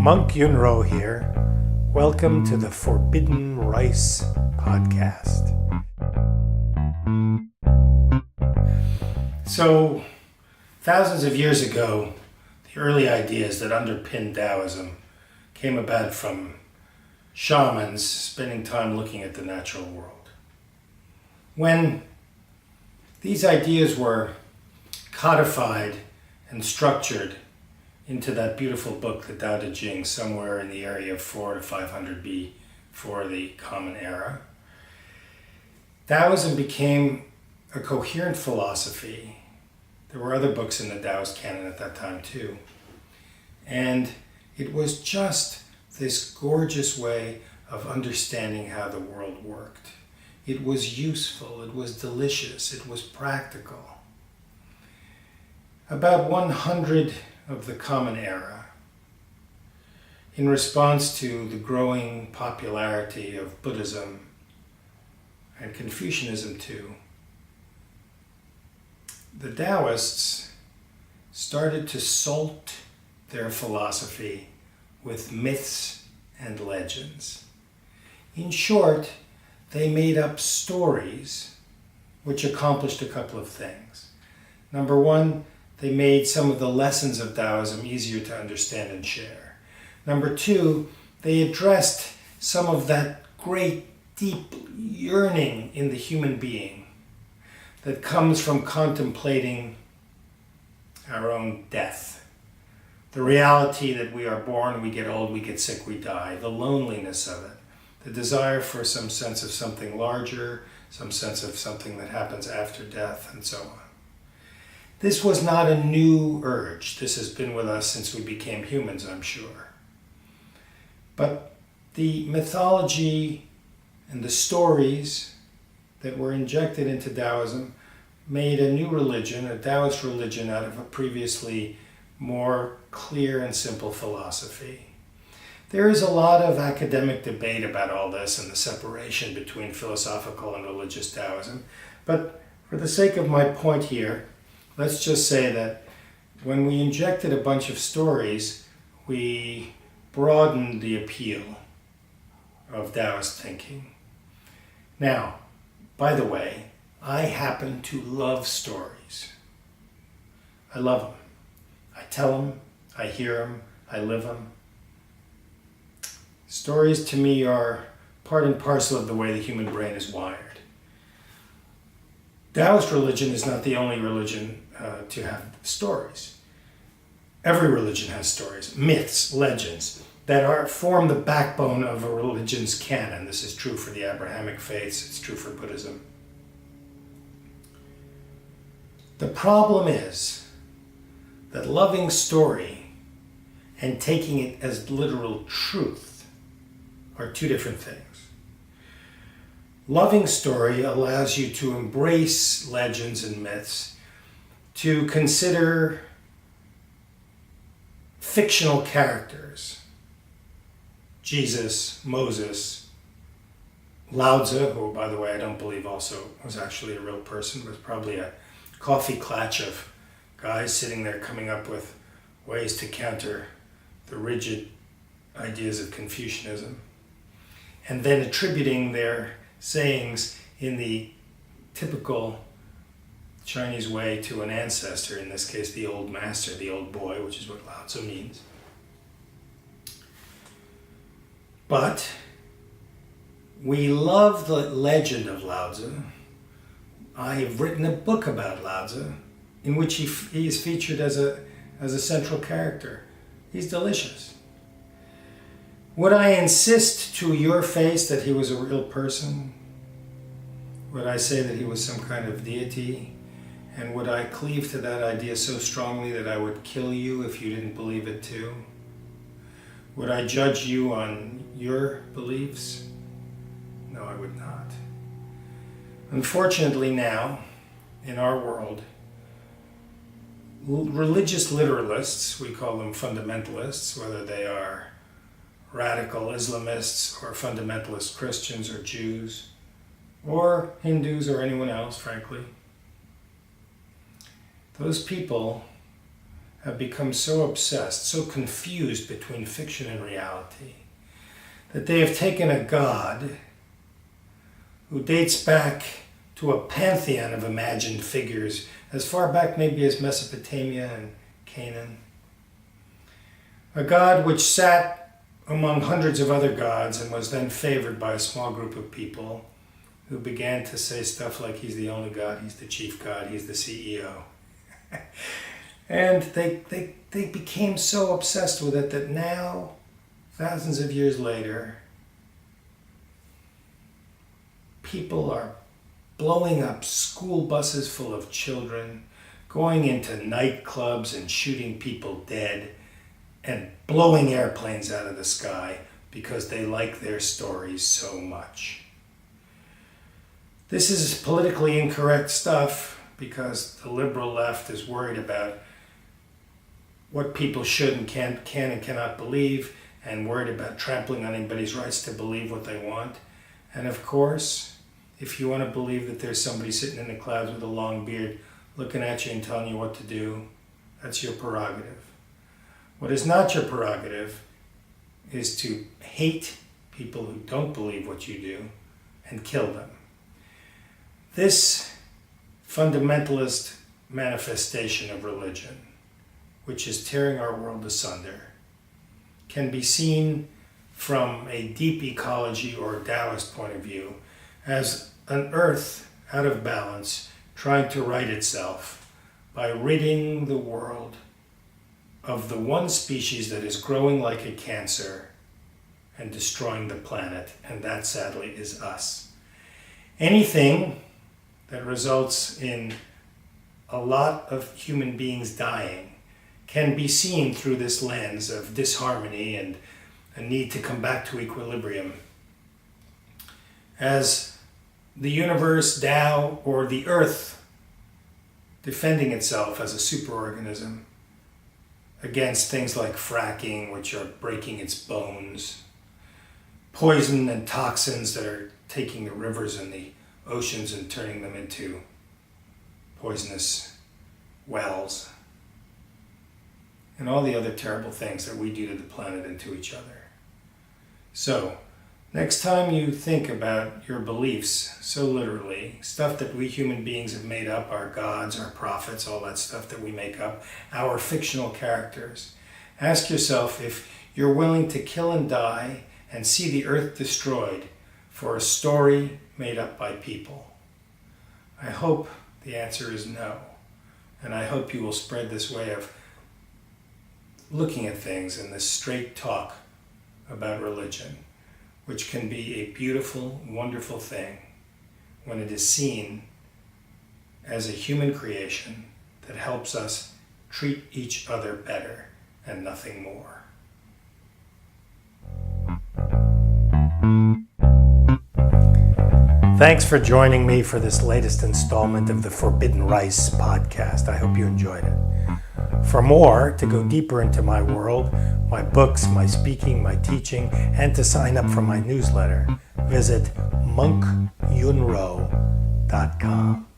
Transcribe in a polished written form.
Monk Yunrou here. Welcome to the Forbidden Rice podcast. So, thousands of years ago, the early ideas that underpin Taoism came about from shamans spending time looking at the natural world. When these ideas were codified and structured into that beautiful book, the Tao Te Ching, somewhere in the area of 400 to 500 before the Common Era, Taoism became a coherent philosophy. There were other books in the Taoist canon at that time too. And it was just this gorgeous way of understanding how the world worked. It was useful, it was delicious, it was practical. About 100 of the Common Era, in response to the growing popularity of Buddhism and Confucianism too, the Taoists started to salt their philosophy with myths and legends. In short, they made up stories which accomplished a couple of things. Number one, they made some of the lessons of Taoism easier to understand and share. Number two, they addressed some of that great, deep yearning in the human being that comes from contemplating our own death. The reality that we are born, we get old, we get sick, we die. The loneliness of it. The desire for some sense of something larger, some sense of something that happens after death, and so on. This was not a new urge. This has been with us since we became humans, I'm sure. But the mythology and the stories that were injected into Taoism made a new religion, a Taoist religion, out of a previously more clear and simple philosophy. There is a lot of academic debate about all this and the separation between philosophical and religious Taoism, but for the sake of my point here, let's just say that when we injected a bunch of stories, we broadened the appeal of Taoist thinking. Now, by the way, I happen to love stories. I love them. I tell them, I hear them, I live them. Stories to me are part and parcel of the way the human brain is wired. Taoist religion is not the only religion to have stories. Every religion has stories, myths, legends that form the backbone of a religion's canon. This is true for the Abrahamic faiths, it's true for Buddhism. The problem is that loving story and taking it as literal truth are two different things. Loving story allows you to embrace legends and myths, to consider fictional characters. Jesus, Moses, Lao Tzu, who, by the way, I don't believe also was actually a real person, was probably a coffee klatch of guys sitting there coming up with ways to counter the rigid ideas of Confucianism, and then attributing their sayings in the typical Chinese way to an ancestor, in this case the old master, the old boy, which is what Lao Tzu means. But we love the legend of Lao Tzu. I have written a book about Lao Tzu in which he is featured as a central character. He's delicious. Would I insist to your face that he was a real person? Would I say that he was some kind of deity? And would I cleave to that idea so strongly that I would kill you if you didn't believe it too? Would I judge you on your beliefs? No, I would not. Unfortunately now, in our world, religious literalists, we call them fundamentalists, whether they are radical Islamists or fundamentalist Christians or Jews or Hindus or anyone else, frankly. Those people have become so obsessed, so confused between fiction and reality, that they have taken a god who dates back to a pantheon of imagined figures as far back maybe as Mesopotamia and Canaan. A god which sat among hundreds of other gods and was then favored by a small group of people who began to say stuff like he's the only god, he's the chief god, he's the CEO. And they became so obsessed with it that now, thousands of years later, people are blowing up school buses full of children, going into nightclubs and shooting people dead, and blowing airplanes out of the sky because they like their stories so much. This is politically incorrect stuff because the liberal left is worried about what people should and can and cannot believe, and worried about trampling on anybody's rights to believe what they want. And of course, if you want to believe that there's somebody sitting in the clouds with a long beard looking at you and telling you what to do, that's your prerogative. What is not your prerogative is to hate people who don't believe what you do and kill them. This fundamentalist manifestation of religion, which is tearing our world asunder, can be seen from a deep ecology or Taoist point of view as an earth out of balance trying to right itself by ridding the world of the one species that is growing like a cancer and destroying the planet, and that sadly is us. Anything that results in a lot of human beings dying can be seen through this lens of disharmony and a need to come back to equilibrium as the universe, Tao, or the earth defending itself as a superorganism against things like fracking, which are breaking its bones, poison and toxins that are taking the rivers and the oceans and turning them into poisonous wells, and all the other terrible things that we do to the planet and to each other. So, next time you think about your beliefs so literally, stuff that we human beings have made up, our gods, our prophets, all that stuff that we make up, our fictional characters, ask yourself if you're willing to kill and die and see the earth destroyed for a story made up by people. I hope the answer is no, and I hope you will spread this way of looking at things and this straight talk about religion, which can be a beautiful, wonderful thing when it is seen as a human creation that helps us treat each other better and nothing more. Thanks for joining me for this latest installment of the Forbidden Rice podcast. I hope you enjoyed it. For more, to go deeper into my world, my books, my speaking, my teaching, and to sign up for my newsletter, visit monkyunrou.com.